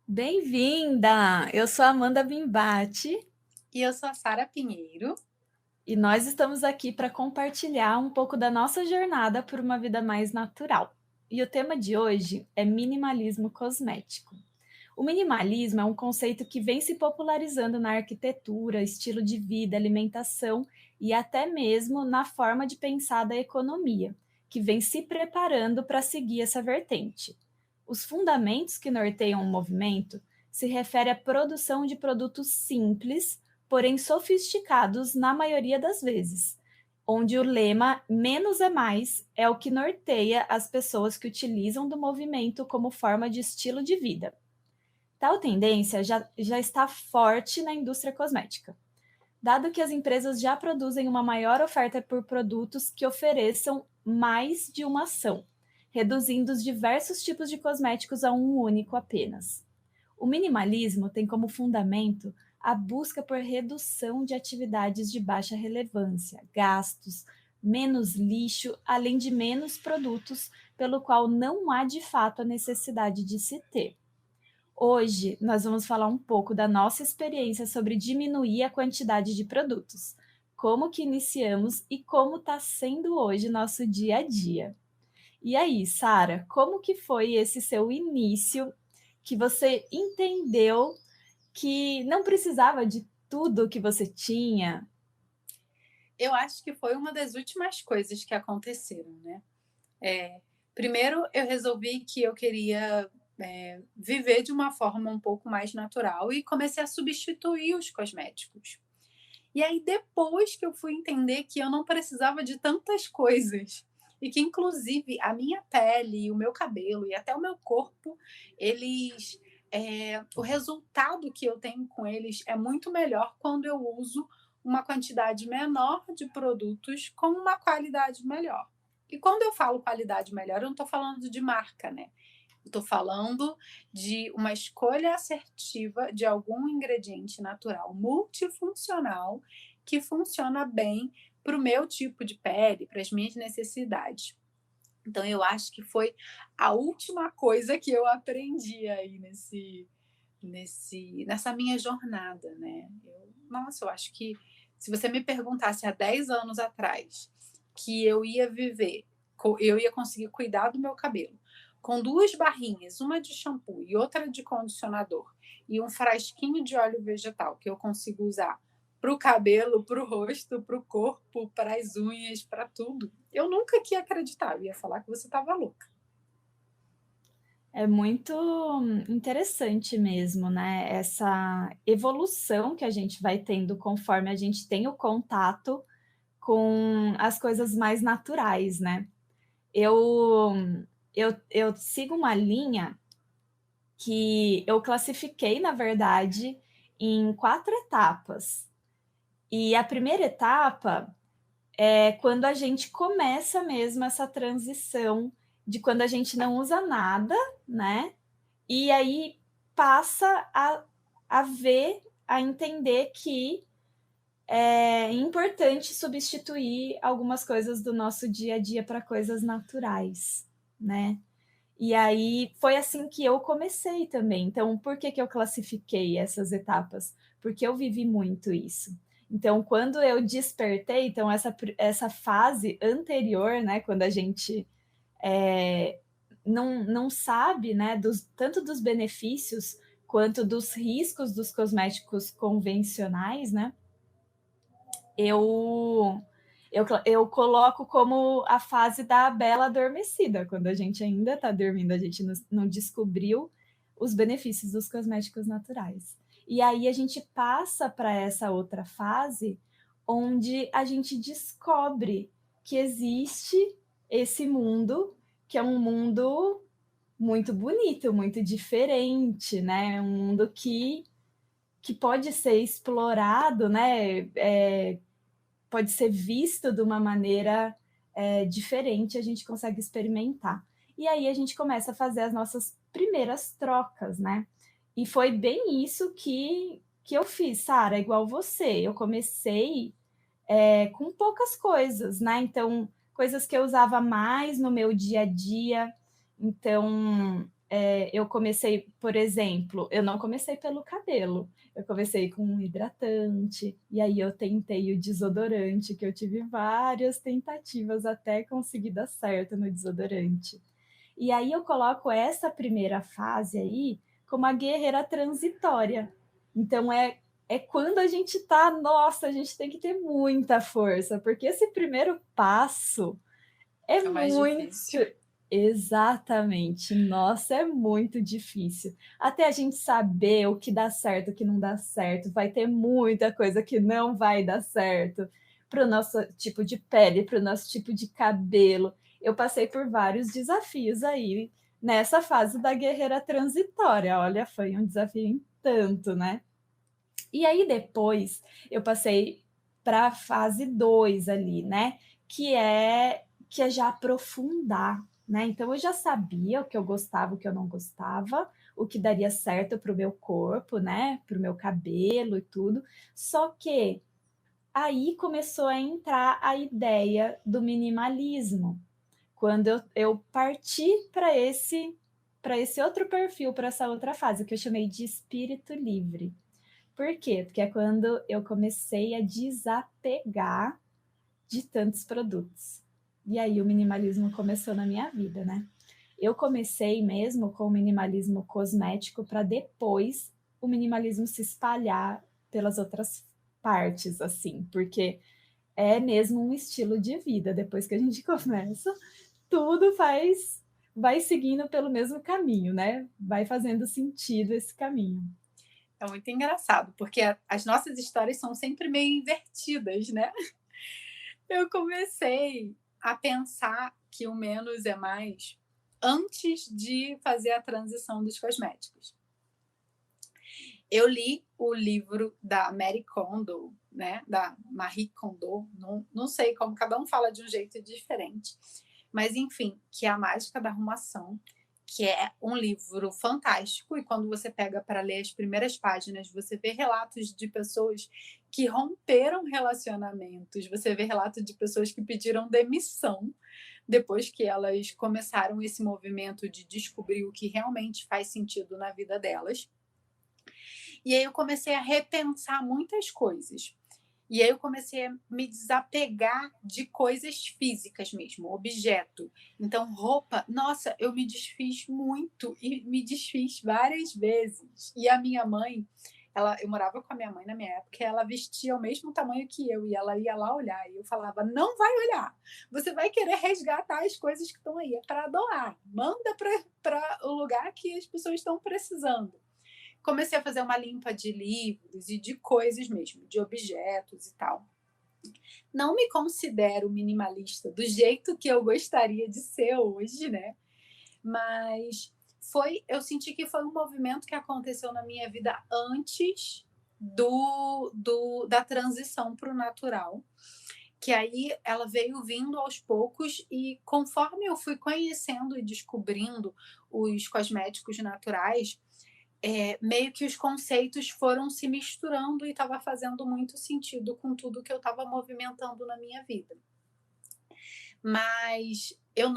Bem-vinda! Eu sou a Amanda Bimbati E eu sou a Sara Pinheiro. e nós estamos aqui para compartilhar um pouco da nossa jornada por uma vida mais natural. E o tema de hoje é minimalismo cosmético. O minimalismo é um conceito que vem se popularizando na arquitetura, estilo de vida, alimentação e até mesmo na forma de pensar da economia, que vem se preparando para seguir essa vertente. Os fundamentos que norteiam o movimento se refere à produção de produtos simples, porém sofisticados na maioria das vezes, onde o lema "menos é mais" é o que norteia as pessoas que utilizam do movimento como forma de estilo de vida. Tal tendência já está forte na indústria cosmética, dado que as empresas já produzem uma maior oferta por produtos que ofereçam mais de uma ação, reduzindo os diversos tipos de cosméticos a um único apenas. O minimalismo tem como fundamento a busca por redução de atividades de baixa relevância, gastos, menos lixo, além de menos produtos, pelo qual não há de fato a necessidade de se ter. Hoje, nós vamos falar um pouco da nossa experiência sobre diminuir a quantidade de produtos, como que iniciamos e como está sendo hoje nosso dia a dia. E aí, Sara, como que foi esse seu início que você entendeu que não precisava de tudo que você tinha? Eu acho que foi uma das últimas coisas que aconteceram, né? Primeiro, eu resolvi que eu queria viver de uma forma um pouco mais natural e comecei a substituir os cosméticos. E aí, depois que eu fui entender que eu não precisava de tantas coisas e que, inclusive, a minha pele, o meu cabelo e até o meu corpo, eles. O resultado que eu tenho com eles é muito melhor quando eu uso uma quantidade menor de produtos com uma qualidade melhor. E quando eu falo qualidade melhor, eu não estou falando de marca, né? Estou falando de uma escolha assertiva de algum ingrediente natural multifuncional que funciona bem para o meu tipo de pele, para as minhas necessidades. Então, eu acho que foi a última coisa que eu aprendi aí nessa minha jornada, né? Nossa, eu acho que se você me perguntasse há 10 anos atrás que eu ia viver, eu ia conseguir cuidar do meu cabelo com duas barrinhas, uma de shampoo e outra de condicionador, e um frasquinho de óleo vegetal que eu consigo usar para o cabelo, para o rosto, para o corpo, para as unhas, para tudo, eu nunca que ia acreditar, eu ia falar que você estava louca. É muito interessante mesmo, né? Essa evolução que a gente vai tendo conforme a gente tem o contato com as coisas mais naturais, né? Eu, eu sigo uma linha que eu classifiquei, na verdade, em 4 etapas. E a primeira etapa é quando a gente começa mesmo essa transição de quando a gente não usa nada, né? E aí passa a ver, a entender que é importante substituir algumas coisas do nosso dia a dia para coisas naturais, né? E aí foi assim que eu comecei também. Então, por que, que eu classifiquei essas etapas? Porque eu vivi muito isso. Então, quando eu despertei, então essa fase anterior, né, quando a gente é, não sabe, né, tanto dos benefícios quanto dos riscos dos cosméticos convencionais, né, eu, eu coloco como a fase da bela adormecida, quando a gente ainda está dormindo, a gente não descobriu os benefícios dos cosméticos naturais. E aí a gente passa para essa outra fase, onde a gente descobre que existe esse mundo, que é um mundo muito bonito, muito diferente, né? Um mundo que pode ser explorado, né? Pode ser visto de uma maneira diferente, a gente consegue experimentar. E aí a gente começa a fazer as nossas primeiras trocas, né? E foi bem isso que eu fiz, Sara, igual você. Eu comecei com poucas coisas, né? Então, coisas que eu usava mais no meu dia a dia. Então, eu comecei, por exemplo, eu não comecei pelo cabelo, eu comecei com um hidratante, e aí eu tentei o desodorante, que eu tive várias tentativas até conseguir dar certo no desodorante. E aí eu coloco essa primeira fase aí como a guerreira transitória. Então é quando a gente tá, nossa, a gente tem que ter muita força, porque esse primeiro passo é É o mais muito. difícil. Exatamente. Nossa, é muito difícil. Até a gente saber o que dá certo, o que não dá certo, vai ter muita coisa que não vai dar certo para o nosso tipo de pele, para o nosso tipo de cabelo. Eu passei por vários desafios aí nessa fase da guerreira transitória. Olha, foi um desafio em tanto, né? E aí depois eu passei para a fase 2 ali, né? Que é já aprofundar, né? Então eu já sabia o que eu gostava, o que eu não gostava, o que daria certo para o meu corpo, né? Para o meu cabelo e tudo. Só que aí começou a entrar a ideia do minimalismo. Quando eu parti para esse outro perfil, para essa outra fase, que eu chamei de espírito livre. Por quê? Porque é quando eu comecei a desapegar de tantos produtos. E aí o minimalismo começou na minha vida, né? Eu comecei mesmo com o minimalismo cosmético para depois o minimalismo se espalhar pelas outras partes, assim, porque é mesmo um estilo de vida. Depois que a gente começa, tudo vai seguindo pelo mesmo caminho, né? Vai fazendo sentido esse caminho. É muito engraçado, porque as nossas histórias são sempre meio invertidas, né? Eu comecei a pensar que o menos é mais antes de fazer a transição dos cosméticos. Eu li o livro da Marie Kondo, né, da Marie Kondo, não sei como, cada um fala de um jeito diferente, mas enfim, que é A Mágica da Arrumação, que é um livro fantástico, e quando você pega para ler as primeiras páginas, você vê relatos de pessoas que romperam relacionamentos, você vê relatos de pessoas que pediram demissão depois que elas começaram esse movimento de descobrir o que realmente faz sentido na vida delas. E aí eu comecei a repensar muitas coisas. E aí eu comecei a me desapegar de coisas físicas mesmo, objeto. Então, roupa, nossa, eu me desfiz muito e me desfiz várias vezes. E a minha mãe, eu morava com a minha mãe na minha época, e ela vestia o mesmo tamanho que eu, e ela ia lá olhar. E eu falava: não vai olhar, você vai querer resgatar as coisas que estão aí, é para doar, manda para o lugar que as pessoas estão precisando. Comecei a fazer uma limpa de livros e de coisas mesmo, de objetos e tal. Não me considero minimalista do jeito que eu gostaria de ser hoje, né? Mas eu senti que foi um movimento que aconteceu na minha vida antes da transição para o natural, que aí ela veio vindo aos poucos, e conforme eu fui conhecendo e descobrindo os cosméticos naturais, meio que os conceitos foram se misturando e estava fazendo muito sentido com tudo que eu estava movimentando na minha vida. Mas eu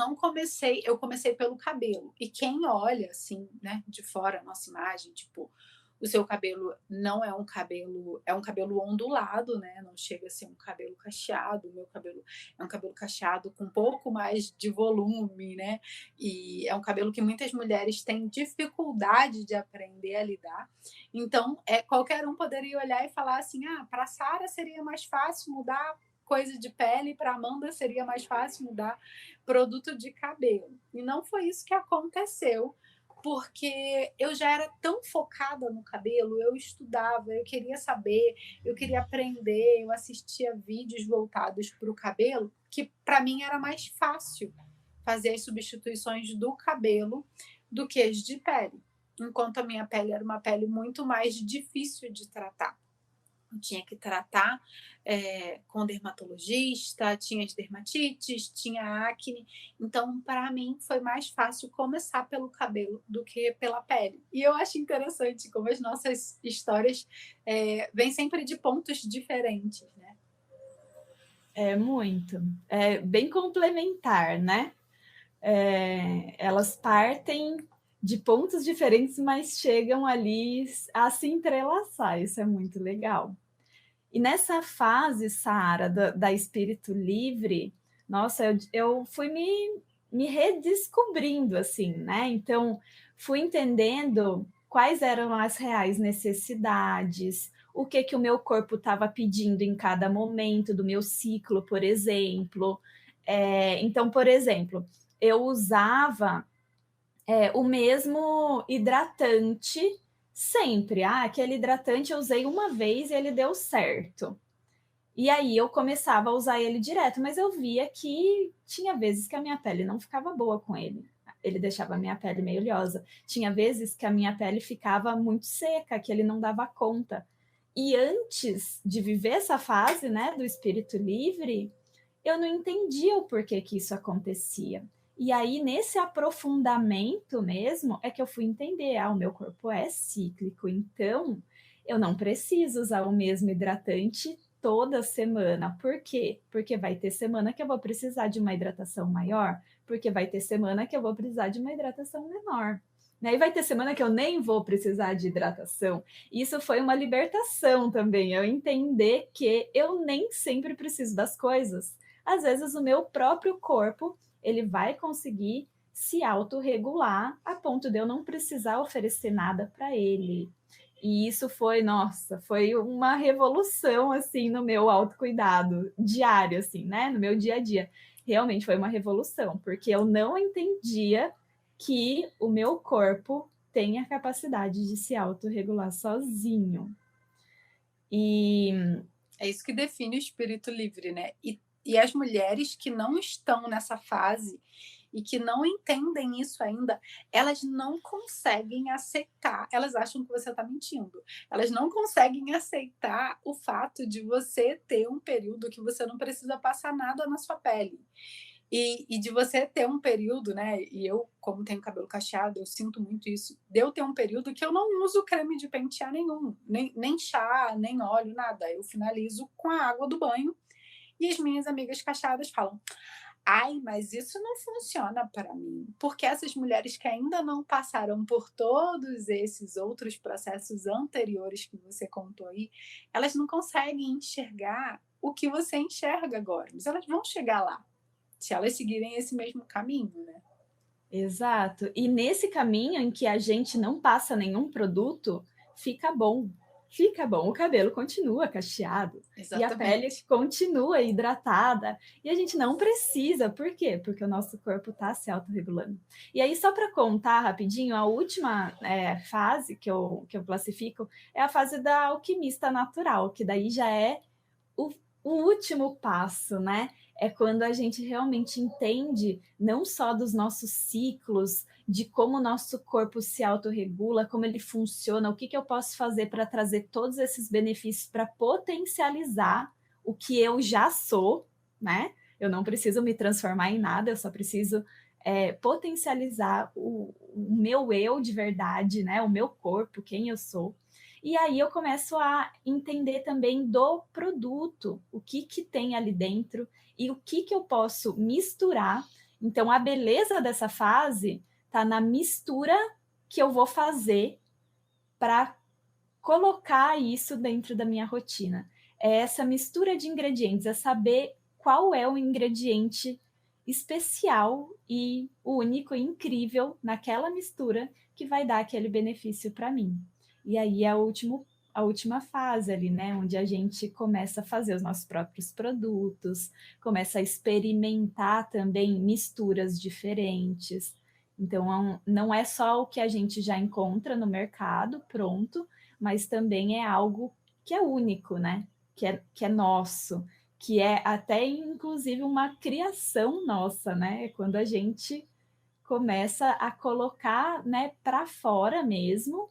comecei pelo cabelo. E quem olha assim, né, de fora a nossa imagem, tipo, o seu cabelo não é um cabelo ondulado, né? Não chega a ser um cabelo cacheado. O meu cabelo é um cabelo cacheado com um pouco mais de volume, né? E é um cabelo que muitas mulheres têm dificuldade de aprender a lidar. Então, qualquer um poderia olhar e falar assim: ah, para a Sara seria mais fácil mudar coisa de pele, para Amanda seria mais fácil mudar produto de cabelo. E não foi isso que aconteceu, porque eu já era tão focada no cabelo, eu estudava, eu queria saber, eu queria aprender, eu assistia vídeos voltados para o cabelo, que para mim era mais fácil fazer as substituições do cabelo do que as de pele. Enquanto a minha pele era uma pele muito mais difícil de tratar. Eu tinha que tratar com dermatologista, tinha as dermatites, tinha acne. Então, para mim, foi mais fácil começar pelo cabelo do que pela pele. E eu acho interessante como as nossas histórias vêm sempre de pontos diferentes, né? É muito. É bem complementar, né? Elas partem de pontos diferentes, mas chegam ali a se entrelaçar. Isso é muito legal. E nessa fase, Sara, da espírito livre, nossa, eu fui me redescobrindo, assim, né? Então, fui entendendo quais eram as reais necessidades, o que o meu corpo estava pedindo em cada momento do meu ciclo, por exemplo. Então, por exemplo, eu usava o mesmo hidratante sempre. Ah, aquele hidratante eu usei uma vez e ele deu certo. E aí eu começava a usar ele direto, mas eu via que tinha vezes que a minha pele não ficava boa com ele. Ele deixava a minha pele meio oleosa. Tinha vezes que a minha pele ficava muito seca, que ele não dava conta. E antes de viver essa fase, né, do espírito livre, eu não entendia o porquê que isso acontecia. E aí, nesse aprofundamento mesmo, é que eu fui entender: o meu corpo é cíclico, então eu não preciso usar o mesmo hidratante toda semana. Por quê? Porque vai ter semana que eu vou precisar de uma hidratação maior, porque vai ter semana que eu vou precisar de uma hidratação menor. Né? E vai ter semana que eu nem vou precisar de hidratação. Isso foi uma libertação também, eu entender que eu nem sempre preciso das coisas. Às vezes o meu próprio corpo, ele vai conseguir se autorregular a ponto de eu não precisar oferecer nada para ele. E isso foi, nossa, foi uma revolução, assim, no meu autocuidado diário, assim, né? No meu dia a dia. Realmente foi uma revolução, porque eu não entendia que o meu corpo tem a capacidade de se autorregular sozinho. E é isso que define o espírito livre, né? E as mulheres que não estão nessa fase e que não entendem isso ainda, elas não conseguem aceitar, elas acham que você está mentindo. Elas não conseguem aceitar o fato de você ter um período que você não precisa passar nada na sua pele. E de você ter um período, né? E eu, como tenho cabelo cacheado, eu sinto muito isso. De eu ter um período que eu não uso creme de pentear nenhum, nem chá, nem óleo, nada. Eu finalizo com a água do banho. E as minhas amigas cacheadas falam: ai, mas isso não funciona para mim. Porque essas mulheres que ainda não passaram por todos esses outros processos anteriores que você contou aí, elas não conseguem enxergar o que você enxerga agora. Mas elas vão chegar lá, se elas seguirem esse mesmo caminho, né? exato. E nesse caminho em que a gente não passa nenhum produto, fica bom. Fica bom, o cabelo continua cacheado. Exatamente. E a pele continua hidratada. E a gente não precisa. Por quê? Porque o nosso corpo está se autorregulando. E aí, só para contar rapidinho, a última fase que eu classifico é a fase da alquimista natural, que daí já é o último passo, né? É quando a gente realmente entende não só dos nossos ciclos, de como o nosso corpo se autorregula, como ele funciona, o que eu posso fazer para trazer todos esses benefícios para potencializar o que eu já sou, né? Eu não preciso me transformar em nada, eu só preciso potencializar o meu eu de verdade, né? O meu corpo, quem eu sou. E aí eu começo a entender também do produto, o que tem ali dentro e o que eu posso misturar. Então, a beleza dessa fase está na mistura que eu vou fazer para colocar isso dentro da minha rotina. É essa mistura de ingredientes, é saber qual é o ingrediente especial e único e incrível naquela mistura que vai dar aquele benefício para mim. E aí é a última fase ali, né? Onde a gente começa a fazer os nossos próprios produtos, começa a experimentar também misturas diferentes. Então, não é só o que a gente já encontra no mercado pronto, mas também é algo que é único, né? Que é nosso, que é até inclusive uma criação nossa, né? Quando a gente começa a colocar, né, para fora mesmo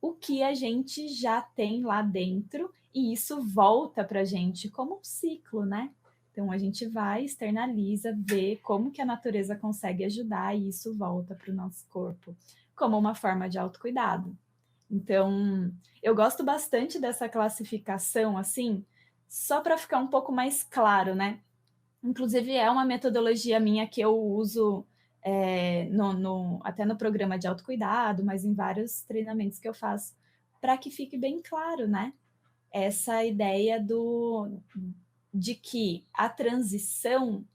o que a gente já tem lá dentro e isso volta para a gente como um ciclo, né? Então a gente vai, externaliza, vê como que a natureza consegue ajudar e isso volta para o nosso corpo como uma forma de autocuidado. Então, eu gosto bastante dessa classificação, assim, só para ficar um pouco mais claro, né? Inclusive, é uma metodologia minha que eu uso até no programa de autocuidado, mas em vários treinamentos que eu faço, para que fique bem claro, né? Essa ideia de que a transição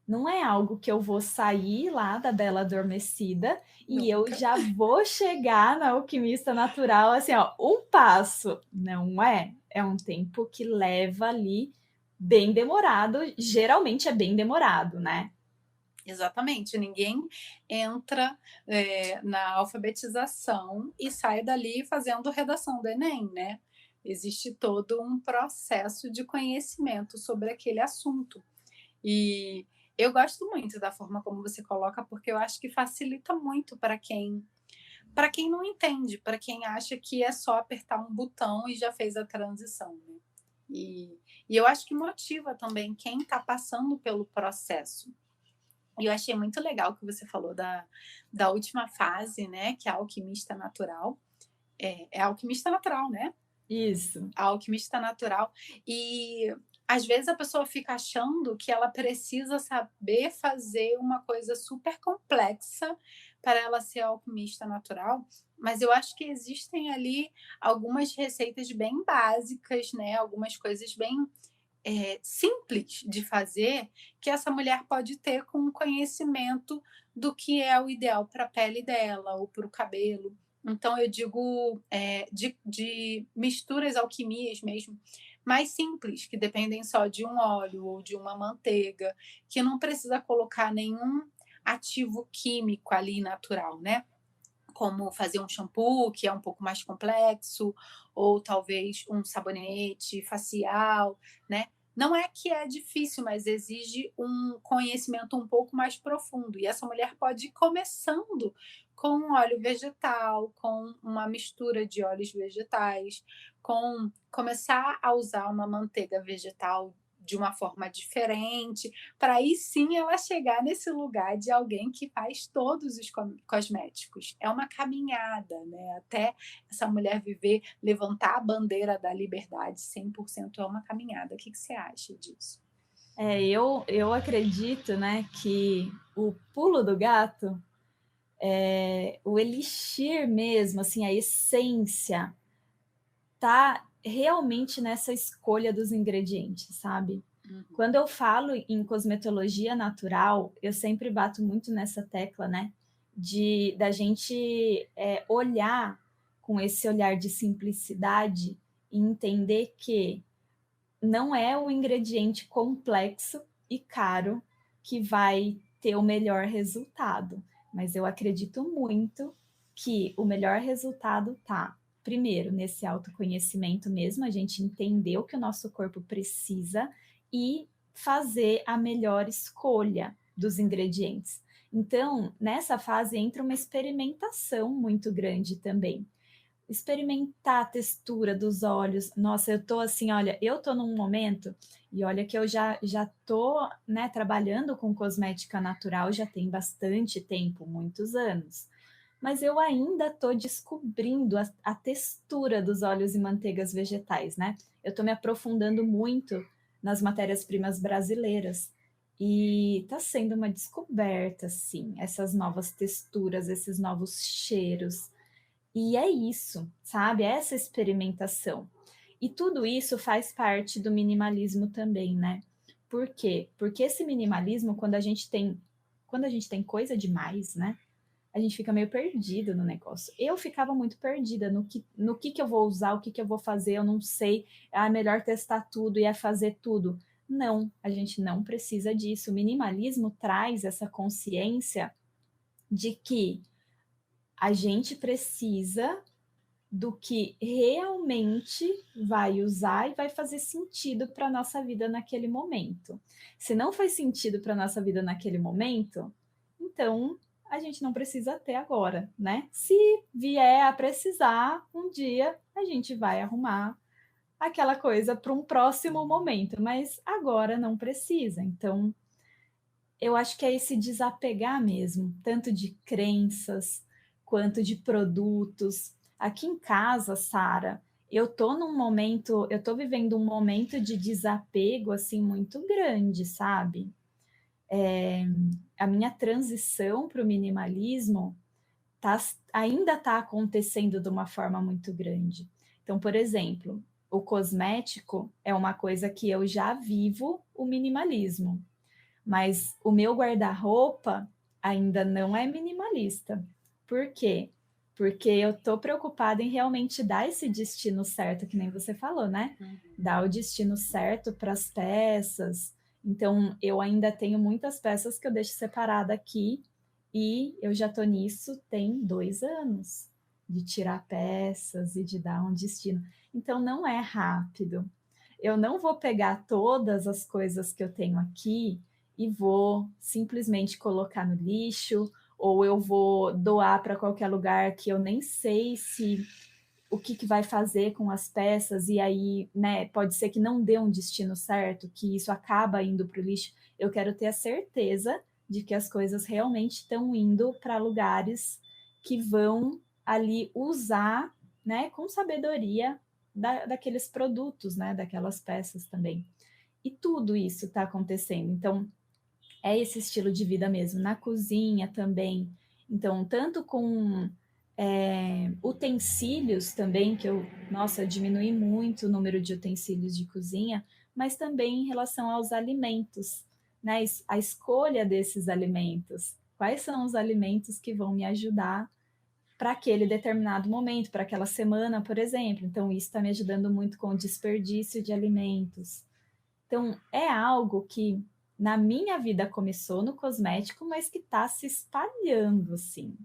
não é algo que eu vou sair lá da Bela Adormecida e eu Nunca. já vou chegar na alquimista natural, assim, ó, um passo. Não é. É um tempo que leva ali bem demorado, geralmente é bem demorado, né? Exatamente, ninguém entra na alfabetização e sai dali fazendo redação do Enem, né? Existe todo um processo de conhecimento sobre aquele assunto. E eu gosto muito da forma como você coloca, porque eu acho que facilita muito para quem não entende, para quem acha que é só apertar um botão e já fez a transição, né? E eu acho que motiva também quem está passando pelo processo. E eu achei muito legal que você falou da última fase, né? Que é a alquimista natural. É a alquimista natural, né? Isso. A alquimista natural. E às vezes a pessoa fica achando que ela precisa saber fazer uma coisa super complexa para ela ser alquimista natural, mas eu acho que existem ali algumas receitas bem básicas, né? Algumas coisas bem simples de fazer que essa mulher pode ter com conhecimento do que é o ideal para a pele dela ou para o cabelo. Então, eu digo de misturas, alquimias mesmo, mais simples, que dependem só de um óleo ou de uma manteiga, que não precisa colocar nenhum ativo químico ali natural, né? Como fazer um shampoo, que é um pouco mais complexo, ou talvez um sabonete facial, né? Não é que é difícil, mas exige um conhecimento um pouco mais profundo. E essa mulher pode ir começando com um óleo vegetal, com uma mistura de óleos vegetais, com começar a usar uma manteiga vegetal de uma forma diferente, para aí sim ela chegar nesse lugar de alguém que faz todos os cosméticos. É uma caminhada, né? Até essa mulher viver, levantar a bandeira da liberdade 100% é uma caminhada. O que você acha disso? Eu acredito, né, que o pulo do gato, o elixir mesmo, assim, a essência, tá realmente nessa escolha dos ingredientes, sabe? Uhum. Quando eu falo em cosmetologia natural, eu sempre bato muito nessa tecla, né? Da gente olhar com esse olhar de simplicidade e entender que não é o ingrediente complexo e caro que vai ter o melhor resultado, mas eu acredito muito que o melhor resultado tá, primeiro, nesse autoconhecimento mesmo, a gente entender o que o nosso corpo precisa e fazer a melhor escolha dos ingredientes. Então, nessa fase entra uma experimentação muito grande também, experimentar a textura dos olhos. Nossa, eu tô assim, olha, eu tô num momento, e olha que eu já tô, né, trabalhando com cosmética natural já tem bastante tempo, muitos anos. Mas eu ainda tô descobrindo a textura dos óleos e manteigas vegetais, né? Eu tô me aprofundando muito nas matérias-primas brasileiras. E tá sendo uma descoberta, sim, essas novas texturas, esses novos cheiros. E é isso, sabe? Essa experimentação. E tudo isso faz parte do minimalismo também, né? Por quê? Porque esse minimalismo, quando a gente tem coisa demais, né? A gente fica meio perdido no negócio. Eu ficava muito perdida no que eu vou usar, o que eu vou fazer, eu não sei. É melhor testar tudo e é fazer tudo. Não, a gente não precisa disso. O minimalismo traz essa consciência de que a gente precisa do que realmente vai usar e vai fazer sentido para a nossa vida naquele momento. Se não faz sentido para a nossa vida naquele momento, então a gente não precisa ter agora, né? Se vier a precisar, um dia a gente vai arrumar aquela coisa para um próximo momento, mas agora não precisa. Então, eu acho que é esse desapegar mesmo, tanto de crenças quanto de produtos. Aqui em casa, Sara, eu tô vivendo um momento de desapego assim muito grande, sabe? a minha transição para o minimalismo ainda está acontecendo de uma forma muito grande. Então, por exemplo, o cosmético é uma coisa que eu já vivo o minimalismo, mas o meu guarda-roupa ainda não é minimalista. Por quê? Porque eu estou preocupada em realmente dar esse destino certo, que nem você falou, né? Dar o destino certo para as peças. Então, eu ainda tenho muitas peças que eu deixo separada aqui e eu já estou nisso tem 2 anos, de tirar peças e de dar um destino. Então, não é rápido. Eu não vou pegar todas as coisas que eu tenho aqui e vou simplesmente colocar no lixo, ou eu vou doar para qualquer lugar que eu nem sei se o que vai fazer com as peças, e aí, né, pode ser que não dê um destino certo, que isso acaba indo para o lixo. Eu quero ter a certeza de que as coisas realmente estão indo para lugares que vão ali usar, né, com sabedoria daqueles produtos, né, daquelas peças também. E tudo isso está acontecendo. Então, é esse estilo de vida mesmo. Na cozinha também. Então, tanto com utensílios também, que eu diminui muito o número de utensílios de cozinha, mas também em relação aos alimentos, né? A escolha desses alimentos. Quais são os alimentos que vão me ajudar para aquele determinado momento, para aquela semana, por exemplo. Então, isso está me ajudando muito com o desperdício de alimentos. Então, é algo que na minha vida começou no cosmético, mas que está se espalhando, assim.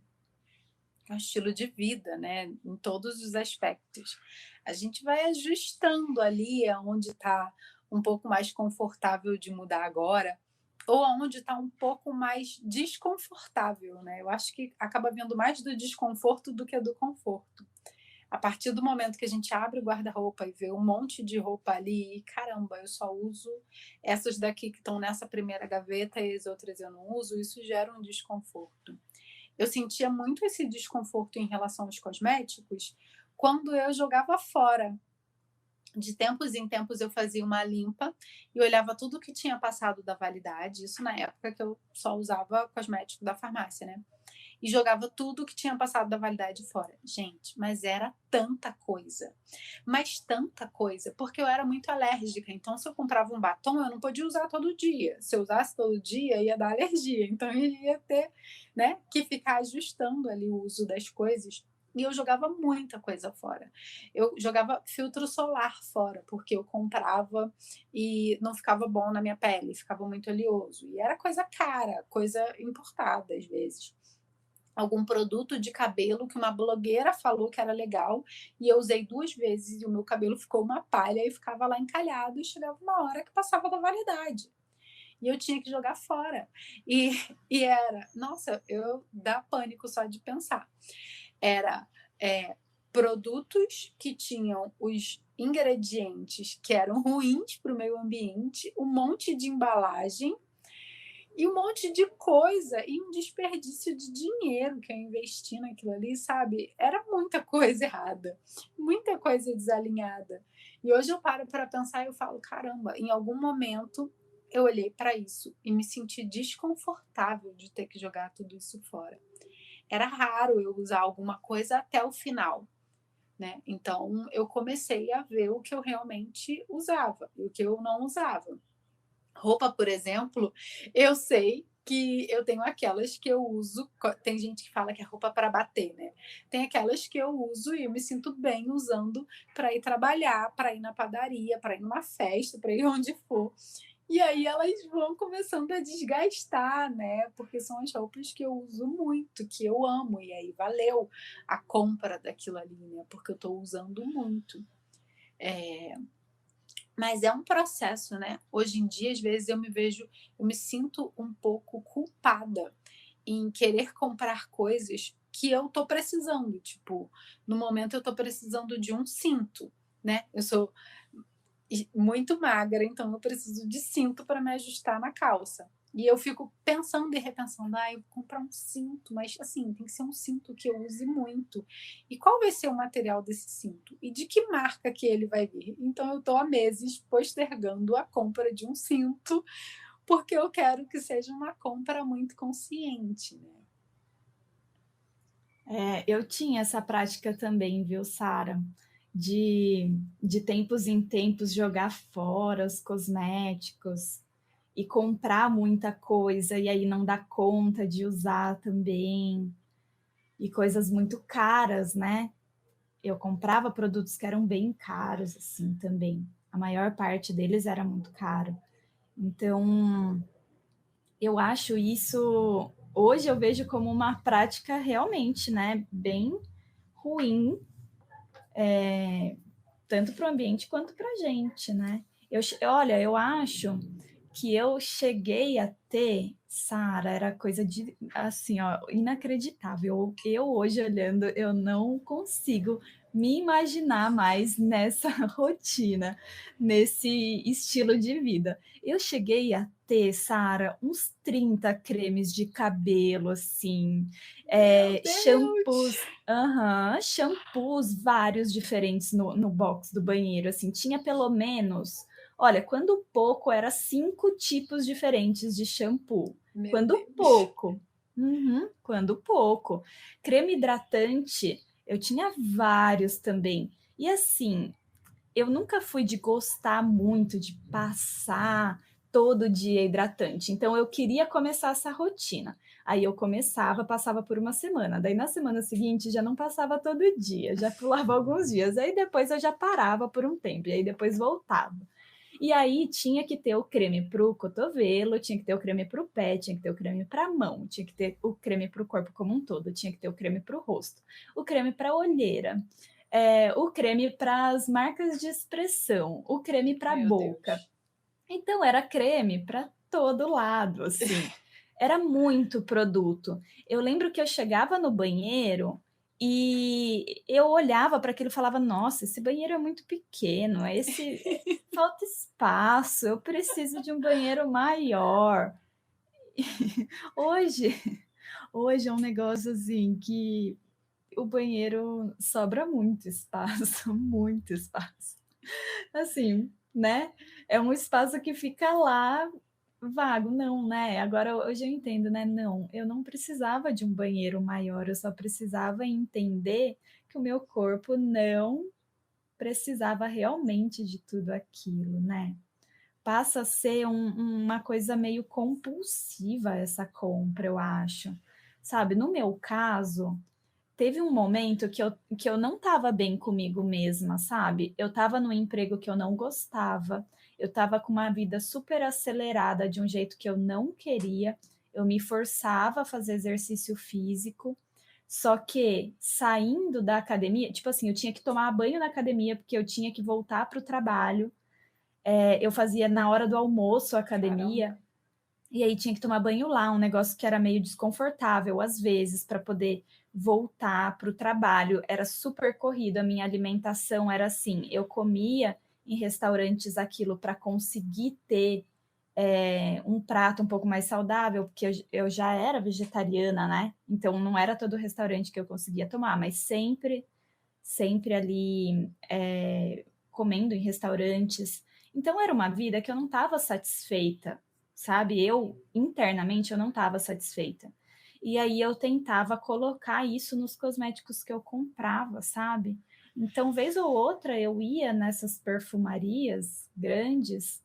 É um estilo de vida, né? Em todos os aspectos. A gente vai ajustando ali aonde está um pouco mais confortável de mudar agora, ou aonde está um pouco mais desconfortável, né? Eu acho que acaba vendo mais do desconforto do que do conforto. A partir do momento que a gente abre o guarda-roupa e vê um monte de roupa ali, e caramba, eu só uso essas daqui que estão nessa primeira gaveta e as outras eu não uso, isso gera um desconforto. Eu sentia muito esse desconforto em relação aos cosméticos quando eu jogava fora. De tempos em tempos eu fazia uma limpa e olhava tudo que tinha passado da validade, isso na época que eu só usava cosmético da farmácia, né? E jogava tudo que tinha passado da validade fora. Gente, mas era tanta coisa, porque eu era muito alérgica. Então, se eu comprava um batom, eu não podia usar todo dia. Se eu usasse todo dia, ia dar alergia. Então, eu ia ter, né, que ficar ajustando ali o uso das coisas. E eu jogava muita coisa fora. Eu jogava filtro solar fora, porque eu comprava e não ficava bom na minha pele, ficava muito oleoso. E era coisa cara, coisa importada às vezes. Algum produto de cabelo que uma blogueira falou que era legal e eu usei 2 vezes e o meu cabelo ficou uma palha e ficava lá encalhado e chegava uma hora que passava da validade. E eu tinha que jogar fora. E, e era, nossa, eu dá pânico só de pensar. Era produtos que tinham os ingredientes que eram ruins para o meio ambiente, um monte de embalagem e um monte de coisa e um desperdício de dinheiro que eu investi naquilo ali, sabe? Era muita coisa errada, muita coisa desalinhada. E hoje eu paro para pensar e eu falo, caramba, em algum momento eu olhei para isso e me senti desconfortável de ter que jogar tudo isso fora. Era raro eu usar alguma coisa até o final, né? Então eu comecei a ver o que eu realmente usava e o que eu não usava. Roupa, por exemplo, eu sei que eu tenho aquelas que eu uso. Tem gente que fala que é roupa para bater, né? Tem aquelas que eu uso e eu me sinto bem usando para ir trabalhar, para ir na padaria, para ir numa festa, para ir onde for. E aí elas vão começando a desgastar, né? Porque são as roupas que eu uso muito, que eu amo. E aí valeu a compra daquilo ali, né? Porque eu estou usando muito. Mas é um processo, né? Hoje em dia, às vezes, eu me sinto um pouco culpada em querer comprar coisas que eu tô precisando. Tipo, no momento eu tô precisando de um cinto, né? Eu sou muito magra, então eu preciso de cinto para me ajustar na calça. E eu fico pensando e repensando, eu vou comprar um cinto, mas assim, tem que ser um cinto que eu use muito. E qual vai ser o material desse cinto? E de que marca que ele vai vir? Então eu estou há meses postergando a compra de um cinto, porque eu quero que seja uma compra muito consciente, né? Eu tinha essa prática também, viu, Sara? De tempos em tempos jogar fora os cosméticos e comprar muita coisa e aí não dar conta de usar também. E coisas muito caras, né? Eu comprava produtos que eram bem caros, assim, também. A maior parte deles era muito caro. Então, eu acho isso, hoje eu vejo como uma prática realmente, né, bem ruim, tanto para o ambiente quanto para a gente, né? Olha, eu acho que eu cheguei a ter, Sara, era coisa de, assim, ó, inacreditável. Eu hoje olhando, eu não consigo me imaginar mais nessa rotina, nesse estilo de vida. Eu cheguei a ter, Sara, uns 30 cremes de cabelo, assim, Meu shampoos, Deus! shampoos vários diferentes no box do banheiro, assim, tinha pelo menos, olha, quando pouco era 5 tipos diferentes de shampoo, Meu quando Deus! pouco, quando pouco. Creme hidratante, eu tinha vários também, e assim, eu nunca fui de gostar muito de passar todo dia hidratante. Então eu queria começar essa rotina. Aí eu começava, passava por uma semana. Daí na semana seguinte já não passava todo dia, já pulava alguns dias. Aí depois eu já parava por um tempo, e aí depois voltava. E aí tinha que ter o creme para o cotovelo, tinha que ter o creme para o pé, tinha que ter o creme para a mão, tinha que ter o creme para o corpo como um todo, tinha que ter o creme para o rosto, o creme para a olheira, o creme para as marcas de expressão, o creme para a Meu boca. Deus! Então era creme para todo lado, assim. Era muito produto. Eu lembro que eu chegava no banheiro e eu olhava para aquilo e falava: "Nossa, esse banheiro é muito pequeno, falta espaço, eu preciso de um banheiro maior". Hoje, hoje é um negócio assim que o banheiro sobra muito espaço, muito espaço. Assim, né? É um espaço que fica lá vago, não, né? Agora hoje eu entendo, né? Não, eu não precisava de um banheiro maior, eu só precisava entender que o meu corpo não precisava realmente de tudo aquilo, né? Passa a ser uma coisa meio compulsiva essa compra, eu acho. Sabe, no meu caso, teve um momento que eu não estava bem comigo mesma, sabe? Eu estava num emprego que eu não gostava, eu estava com uma vida super acelerada de um jeito que eu não queria, eu me forçava a fazer exercício físico, só que saindo da academia, tipo assim, eu tinha que tomar banho na academia porque eu tinha que voltar para o trabalho, eu fazia na hora do almoço a academia. Caramba. E aí tinha que tomar banho lá, um negócio que era meio desconfortável às vezes para poder voltar para o trabalho. Era super corrido, a minha alimentação era assim, eu comia em restaurantes aquilo para conseguir ter um prato um pouco mais saudável, porque eu já era vegetariana, né? Então não era todo restaurante que eu conseguia tomar, mas sempre ali comendo em restaurantes. Então era uma vida que eu não estava satisfeita, sabe? Eu internamente eu não estava satisfeita. E aí eu tentava colocar isso nos cosméticos que eu comprava, sabe? Então, vez ou outra, eu ia nessas perfumarias grandes,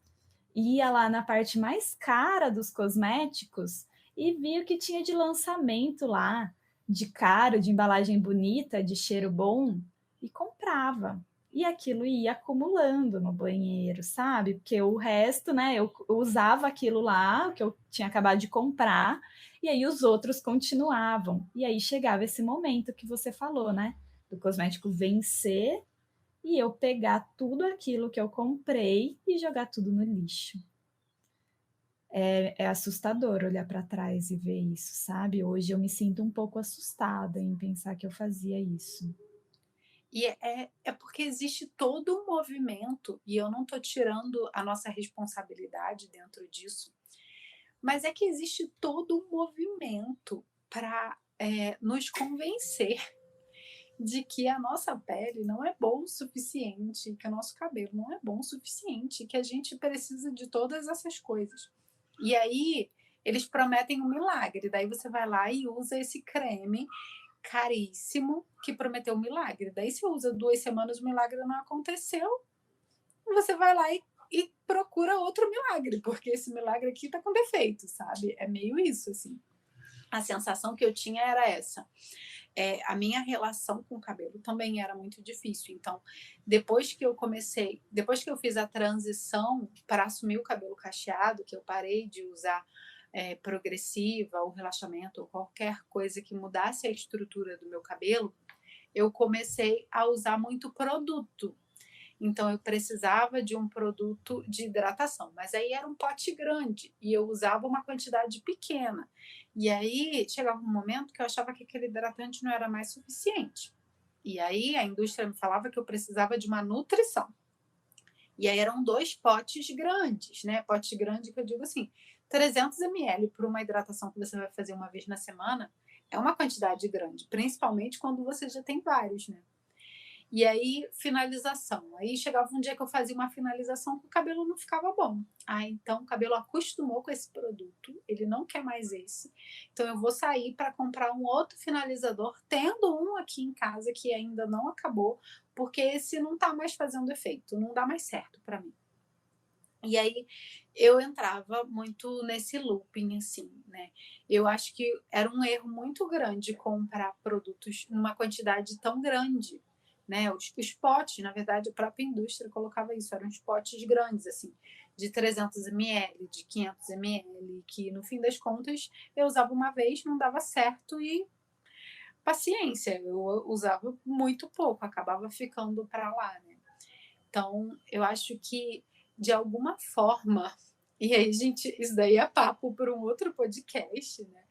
ia lá na parte mais cara dos cosméticos e via o que tinha de lançamento lá, de caro, de embalagem bonita, de cheiro bom, e comprava. E aquilo ia acumulando no banheiro, sabe? Porque o resto, né, eu usava aquilo lá, que eu tinha acabado de comprar, e aí os outros continuavam. E aí chegava esse momento que você falou, né? Do cosmético vencer e eu pegar tudo aquilo que eu comprei e jogar tudo no lixo. É assustador olhar para trás e ver isso, sabe? Hoje eu me sinto um pouco assustada em pensar que eu fazia isso. E é porque existe todo um movimento, e eu não estou tirando a nossa responsabilidade dentro disso, mas é que existe todo um movimento para nos convencer de que a nossa pele não é boa o suficiente, que o nosso cabelo não é bom o suficiente, que a gente precisa de todas essas coisas. E aí eles prometem um milagre, daí você vai lá e usa esse creme caríssimo que prometeu um milagre. Daí você usa 2 semanas, o milagre não aconteceu, você vai lá e procura outro milagre, porque esse milagre aqui tá com defeito, sabe? É meio isso, assim. A sensação que eu tinha era essa. A minha relação com o cabelo também era muito difícil. Então, depois que eu fiz a transição para assumir o cabelo cacheado, que eu parei de usar progressiva, ou relaxamento, ou qualquer coisa que mudasse a estrutura do meu cabelo, eu comecei a usar muito produto. Então, eu precisava de um produto de hidratação, mas aí era um pote grande e eu usava uma quantidade pequena. E aí chegava um momento que eu achava que aquele hidratante não era mais suficiente. E aí a indústria me falava que eu precisava de uma nutrição. E aí eram 2 potes grandes, né? Pote grande que eu digo assim, 300 ml por uma hidratação que você vai fazer uma vez na semana é uma quantidade grande, principalmente quando você já tem vários, né? E aí, finalização. Aí chegava um dia que eu fazia uma finalização que o cabelo não ficava bom. Ah, então o cabelo acostumou com esse produto, ele não quer mais esse. Então eu vou sair para comprar um outro finalizador, tendo um aqui em casa que ainda não acabou, porque esse não está mais fazendo efeito, não dá mais certo para mim. E aí eu entrava muito nesse looping, assim, né? Eu acho que era um erro muito grande comprar produtos numa quantidade tão grande, né? Os potes, na verdade, a própria indústria colocava isso, eram os potes grandes, assim, de 300 ml, de 500 ml, que no fim das contas eu usava uma vez, não dava certo e paciência, eu usava muito pouco, acabava ficando para lá, né? Então, eu acho que, de alguma forma, e aí, gente, isso daí é papo para um outro podcast, né?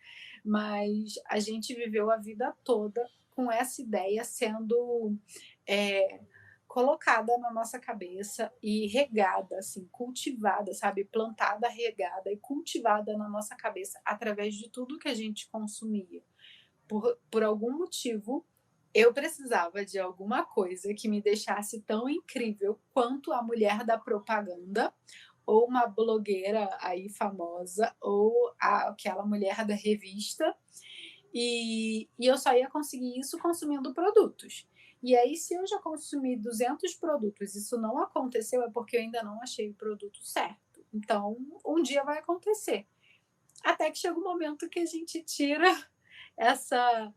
Mas a gente viveu a vida toda com essa ideia sendo é, colocada na nossa cabeça e regada, assim, cultivada, sabe? Plantada, regada e cultivada na nossa cabeça através de tudo que a gente consumia. Por algum motivo, eu precisava de alguma coisa que me deixasse tão incrível quanto a mulher da propaganda, ou uma blogueira aí famosa, ou aquela mulher da revista, e eu só ia conseguir isso consumindo produtos. E aí, se eu já consumi 200 produtos, isso não aconteceu, é porque eu ainda não achei o produto certo. Então, um dia vai acontecer. Até que chega um momento que a gente tira essa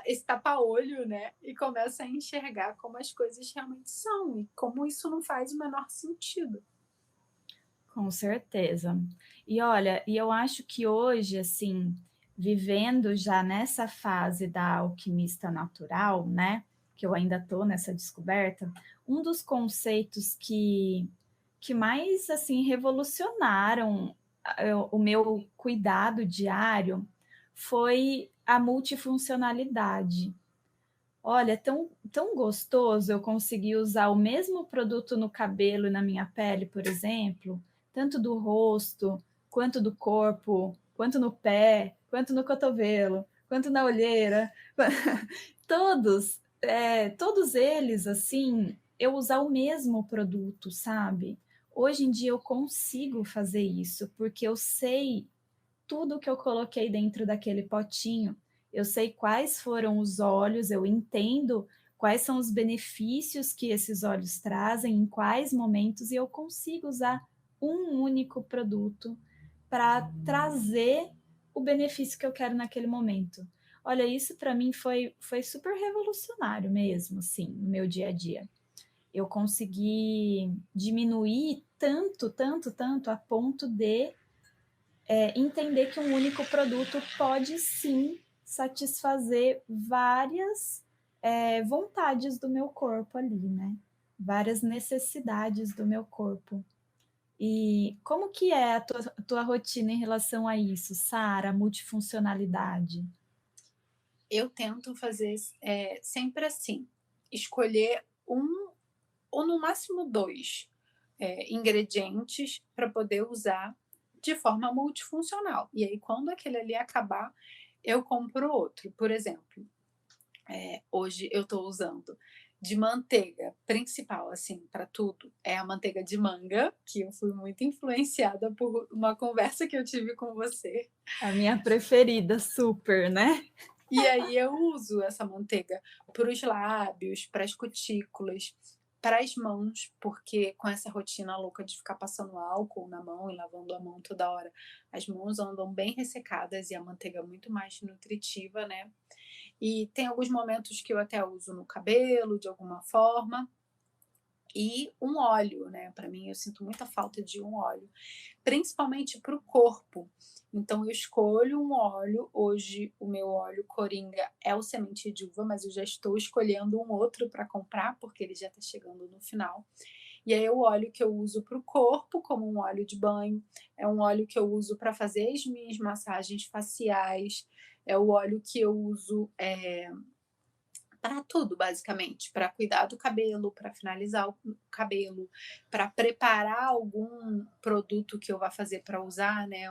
esse tapa-olho, né? E começa a enxergar como as coisas realmente são e como isso não faz o menor sentido. Com certeza. E olha, e eu acho que hoje, assim, vivendo já nessa fase da alquimista natural, né? Que eu ainda estou nessa descoberta, um dos conceitos que mais assim revolucionaram o meu cuidado diário foi a multifuncionalidade. Olha, é tão gostoso eu conseguir usar o mesmo produto no cabelo e na minha pele, por exemplo, tanto do rosto, quanto do corpo, quanto no pé, quanto no cotovelo, quanto na olheira. Todos eles, assim, eu usar o mesmo produto, sabe? Hoje em dia eu consigo fazer isso, porque eu sei tudo que eu coloquei dentro daquele potinho. Eu sei quais foram os óleos, eu entendo quais são os benefícios que esses óleos trazem, em quais momentos, e eu consigo usar um único produto para trazer o benefício que eu quero naquele momento. Olha, isso para mim foi super revolucionário mesmo, assim, no meu dia a dia. Eu consegui diminuir tanto, a ponto de entender que um único produto pode sim satisfazer várias vontades do meu corpo ali, né? Várias necessidades do meu corpo. E como que é a tua rotina em relação a isso, Sara, multifuncionalidade? Eu tento fazer sempre assim, escolher um ou no máximo dois ingredientes para poder usar de forma multifuncional. E aí, quando aquele ali acabar, eu compro outro. Por exemplo, hoje eu estou usando de manteiga principal, assim, para tudo, é a manteiga de manga, que eu fui muito influenciada por uma conversa que eu tive com você. A minha preferida, super, né? E aí eu uso essa manteiga para os lábios, para as cutículas, para as mãos, porque com essa rotina louca de ficar passando álcool na mão e lavando a mão toda hora, as mãos andam bem ressecadas e a manteiga é muito mais nutritiva, né? E tem alguns momentos que eu até uso no cabelo, de alguma forma, e um óleo, né? Para mim, eu sinto muita falta de um óleo, principalmente para o corpo. Então, eu escolho um óleo. Hoje, o meu óleo coringa é o semente de uva, mas eu já estou escolhendo um outro para comprar, porque ele já está chegando no final. E aí, o óleo que eu uso para o corpo, como um óleo de banho, é um óleo que eu uso para fazer as minhas massagens faciais, é o óleo que eu uso para tudo, basicamente, para cuidar do cabelo, para finalizar o cabelo, para preparar algum produto que eu vá fazer para usar, né?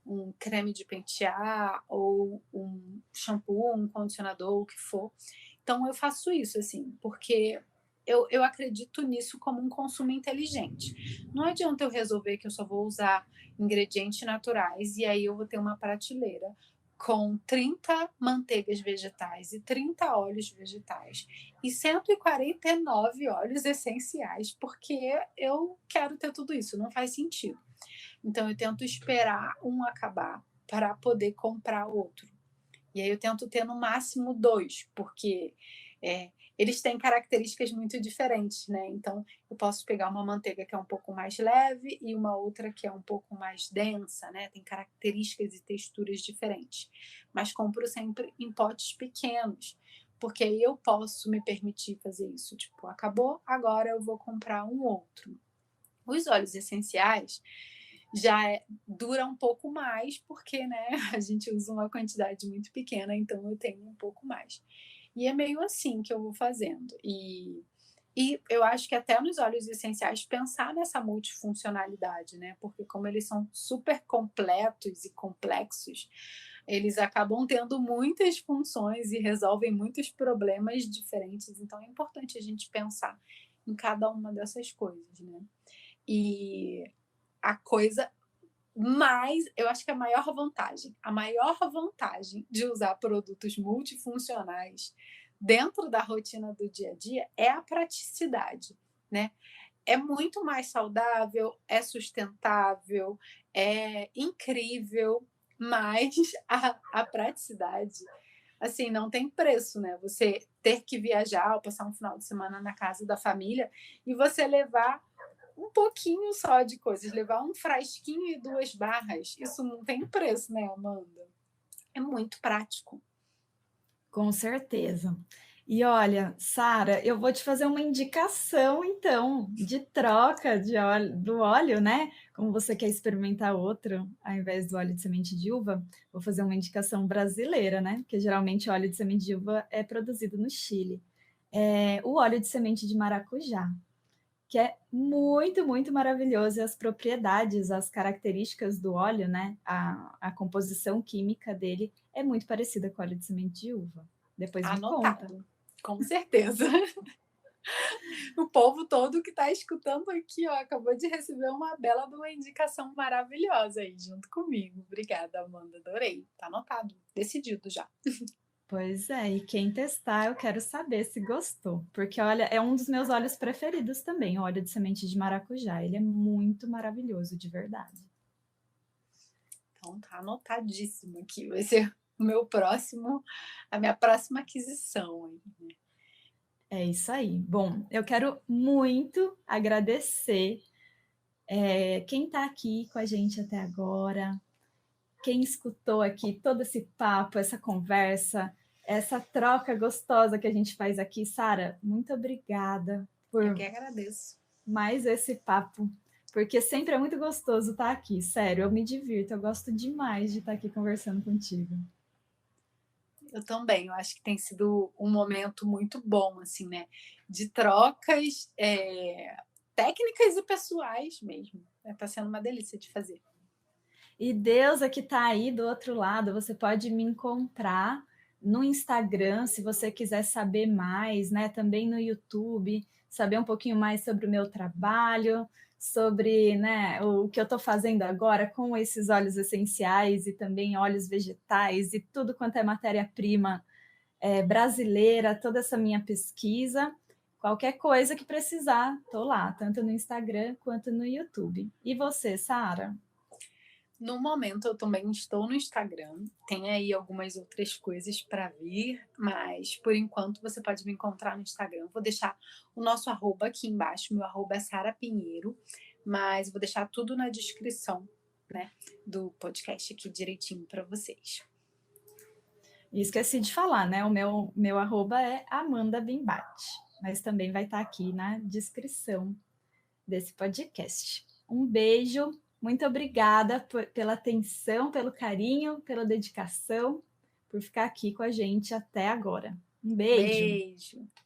Um creme de pentear ou um shampoo, um condicionador, o que for. Então eu faço isso, assim, porque eu acredito nisso como um consumo inteligente. Não adianta eu resolver que eu só vou usar ingredientes naturais e aí eu vou ter uma prateleira com 30 manteigas vegetais e 30 óleos vegetais e 149 óleos essenciais, porque eu quero ter tudo isso, não faz sentido. Então eu tento esperar um acabar para poder comprar outro. E aí eu tento ter no máximo dois, porque eles têm características muito diferentes, né? Então eu posso pegar uma manteiga que é um pouco mais leve e uma outra que é um pouco mais densa, né? Tem características e texturas diferentes. Mas compro sempre em potes pequenos, porque aí eu posso me permitir fazer isso. Tipo, acabou, agora eu vou comprar um outro. Os óleos essenciais dura um pouco mais, porque né, a gente usa uma quantidade muito pequena, então eu tenho um pouco mais. E é meio assim que eu vou fazendo. E eu acho que até nos óleos essenciais pensar nessa multifuncionalidade, né? Porque como eles são super completos e complexos, eles acabam tendo muitas funções e resolvem muitos problemas diferentes. Então é importante a gente pensar em cada uma dessas coisas, né? E a coisa mais, eu acho que a maior vantagem de usar produtos multifuncionais dentro da rotina do dia a dia é a praticidade, né? É muito mais saudável, é sustentável, é incrível, mas a praticidade, assim, não tem preço, né? Você ter que viajar ou passar um final de semana na casa da família e você levar um pouquinho só de coisas, levar um frasquinho e 2 barras, isso não tem preço, né, Amanda? É muito prático. Com certeza. E olha, Sara, eu vou te fazer uma indicação, então, de troca de óleo, do óleo, né? Como você quer experimentar outro, ao invés do óleo de semente de uva, vou fazer uma indicação brasileira, né? Porque geralmente o óleo de semente de uva é produzido no Chile. É o óleo de semente de maracujá, que é muito, muito maravilhoso. E as propriedades, as características do óleo, né? A composição química dele é muito parecida com o óleo de semente de uva. Depois me conta. Anotado, com certeza. O povo todo que está escutando aqui, ó, acabou de receber uma bela de uma indicação maravilhosa aí, junto comigo. Obrigada, Amanda, adorei. Tá anotado, decidido já. Pois é, e quem testar, eu quero saber se gostou, porque olha, é um dos meus óleos preferidos também, o óleo de semente de maracujá. Ele é muito maravilhoso, de verdade. Então tá anotadíssimo aqui, vai ser o meu próximo, a minha próxima aquisição aí, né? É isso aí. Bom, eu quero muito agradecer quem está aqui com a gente até agora, quem escutou aqui todo esse papo, essa conversa, essa troca gostosa que a gente faz aqui. Sara, muito obrigada Eu por que agradeço. mais esse papo, porque sempre é muito gostoso estar aqui, sério, eu me divirto, eu gosto demais de estar aqui conversando contigo. Eu também, eu acho que tem sido um momento muito bom, assim, né? De trocas técnicas e pessoais mesmo. Está sendo uma delícia de fazer. E Deus que está aí do outro lado, você pode me encontrar no Instagram, se você quiser saber mais, né? Também no YouTube, saber um pouquinho mais sobre o meu trabalho, sobre, né, o que eu estou fazendo agora com esses óleos essenciais e também óleos vegetais e tudo quanto é matéria-prima brasileira, toda essa minha pesquisa. Qualquer coisa que precisar, estou lá, tanto no Instagram quanto no YouTube. E você, Sara? No momento, eu também estou no Instagram. Tem aí algumas outras coisas para vir, mas por enquanto você pode me encontrar no Instagram. Vou deixar o nosso arroba aqui embaixo. Meu arroba é Sara Pinheiro, mas vou deixar tudo na descrição, né, do podcast aqui direitinho para vocês. E esqueci de falar, né? O meu arroba é Amanda Bimbate, mas também vai estar aqui na descrição desse podcast. Um beijo, muito obrigada pela atenção, pelo carinho, pela dedicação, por ficar aqui com a gente até agora. Um beijo. Beijo.